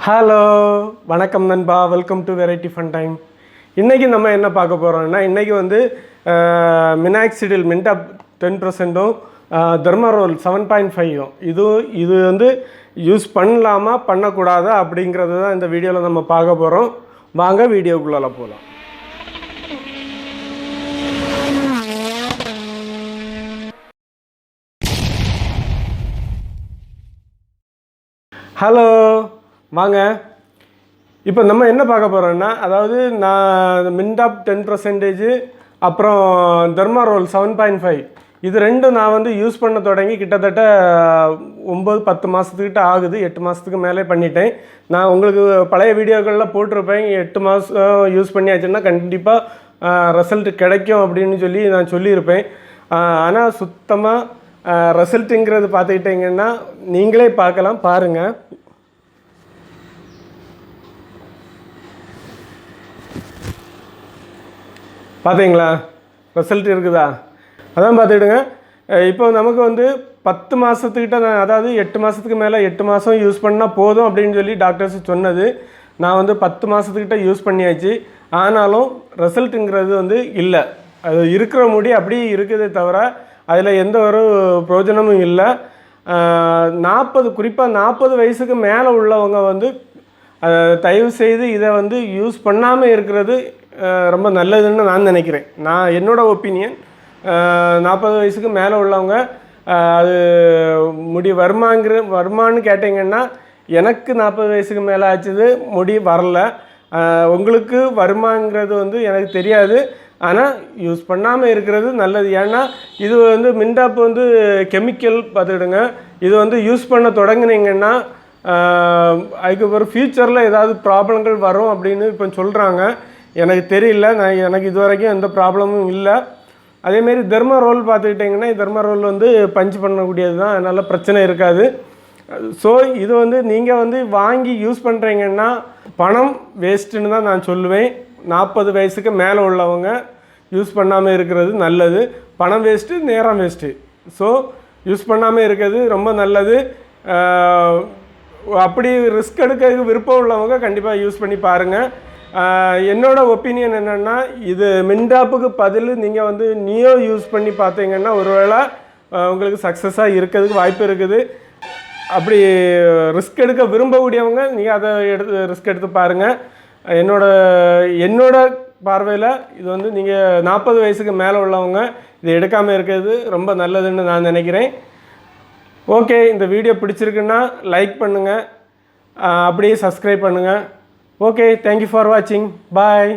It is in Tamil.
ஹலோ வணக்கம் நண்பா, வெல்கம் டு வெரைட்டி ஃபன்டைம். இன்றைக்கி நம்ம என்ன பார்க்க போகிறோம்னா, இன்றைக்கி வந்து மினாக்சிடில் மின்டாப் 10%ம் தெர்மாரோல் 7.5ம் இது வந்து யூஸ் பண்ணலாமா பண்ணக்கூடாதா அப்படிங்கிறது தான் இந்த வீடியோவில் நம்ம பார்க்க போகிறோம். வாங்க வீடியோக்குள்ளே போகலாம். ஹலோ வாங்க. இப்போ நம்ம என்ன பார்க்க போகிறோம்னா, அதாவது நான் மின்டாப் 10%, அப்புறம் தெர்மாரோல் 7.5 இது ரெண்டும் நான் வந்து யூஸ் பண்ண தொடங்கி கிட்டத்தட்ட 9-10 மாதத்துக்கிட்ட ஆகுது. 8 மாதத்துக்கு மேலே பண்ணிட்டேன். நான் உங்களுக்கு பழைய வீடியோக்களில் போட்டிருப்பேன், 8 மாதம் யூஸ் பண்ணியாச்சுன்னா கண்டிப்பாக ரிசல்ட் கிடைக்கும் அப்படின்னு சொல்லி நான் சொல்லியிருப்பேன். ஆனால் சுத்தமாக ரிசல்ட்டுங்கிறது பார்த்துக்கிட்டிங்கன்னா நீங்களே பார்க்கலாம், பாருங்கள். பார்த்தீங்களா ரிசல்ட் இருக்குதா? அதான் பார்த்துக்கிடுங்க. இப்போ நமக்கு வந்து 10 மாதத்துக்கிட்ட அதாவது 8 மாதத்துக்கு மேலே 8 மாதம் யூஸ் பண்ணால் போதும் அப்படின்னு சொல்லி டாக்டர்ஸ் சொன்னது. நான் வந்து 10 மாதத்துக்கிட்ட யூஸ் பண்ணியாச்சு. ஆனாலும் ரிசல்ட்டுங்கிறது வந்து இல்லை. அது இருக்கிற முடி அப்படியே இருக்குதே தவிர அதில் எந்த ஒரு பிரயோஜனமும் இல்லை. 40 குறிப்பாக 40 வயசுக்கு மேலே உள்ளவங்க வந்து தயவு செய்து இதை வந்து யூஸ் பண்ணாமல் இருக்கிறது ரொம்ப நல்லதுன்னு நான் நினைக்கிறேன். என்னோடய ஒப்பீனியன். 40 வயசுக்கு மேலே உள்ளவங்க அது முடி வருமானு கேட்டிங்கன்னா, எனக்கு 40 வயசுக்கு மேலே ஆச்சுது, முடி வரல. உங்களுக்கு வருமாங்கிறது வந்து எனக்கு தெரியாது. ஆனால் யூஸ் பண்ணாமல் இருக்கிறது நல்லது. ஏன்னா இது வந்து மின்டாப் வந்து கெமிக்கல் பார்த்துக்கிடுங்க. இது வந்து யூஸ் பண்ண தொடங்குனீங்கன்னா அதுக்கப்புறம் ஃப்யூச்சரில் ஏதாவது ப்ராப்ளங்கள் வரும் அப்படின்னு இப்போ சொல்கிறாங்க. எனக்கு தெரியல, எனக்கு இது வரைக்கும் எந்த ப்ராப்ளமும் இல்லை. அதேமாரி தெர்மாரோல் பார்த்துக்கிட்டிங்கன்னா, தெர்மாரோல் வந்து பஞ்ச் பண்ணக்கூடியது தான், அதனால் பிரச்சனை இருக்காது. ஸோ இது வந்து நீங்கள் வந்து வாங்கி யூஸ் பண்ணுறீங்கன்னா பணம் வேஸ்ட்டுன்னு தான் நான் சொல்லுவேன். 40 வயசுக்கு மேலே உள்ளவங்க யூஸ் பண்ணாமல் இருக்கிறது நல்லது. பணம் வேஸ்ட்டு, நேரம் வேஸ்ட்டு. ஸோ யூஸ் பண்ணாமல் இருக்கிறது ரொம்ப நல்லது. அப்படி ரிஸ்க் எடுக்க விருப்பம் உள்ளவங்க கண்டிப்பாக யூஸ் பண்ணி பாருங்கள். என்னோடய ஒப்பீனியன் என்னென்னா, இது மின்டாப்புக்கு பதில் நீங்கள் வந்து நியோ யூஸ் பண்ணி பார்த்தீங்கன்னா ஒருவேளை உங்களுக்கு சக்ஸஸாக இருக்கிறதுக்கு வாய்ப்பு இருக்குது. அப்படி ரிஸ்க் எடுக்க விரும்பக்கூடியவங்க நீங்கள் அதை ரிஸ்க் எடுத்து பாருங்கள். என்னோட பார்வையில் இது வந்து நீங்கள் 40 வயசுக்கு மேலே உள்ளவங்க இதை எடுக்காமல் இருக்கிறது ரொம்ப நல்லதுன்னு நான் நினைக்கிறேன். ஓகே, இந்த வீடியோ பிடிச்சிருக்குன்னா லைக் பண்ணுங்கள், அப்படியே சப்ஸ்கிரைப் பண்ணுங்கள். ஓகே, தேங்க்யூ ஃபார் வாட்சிங். பாய்.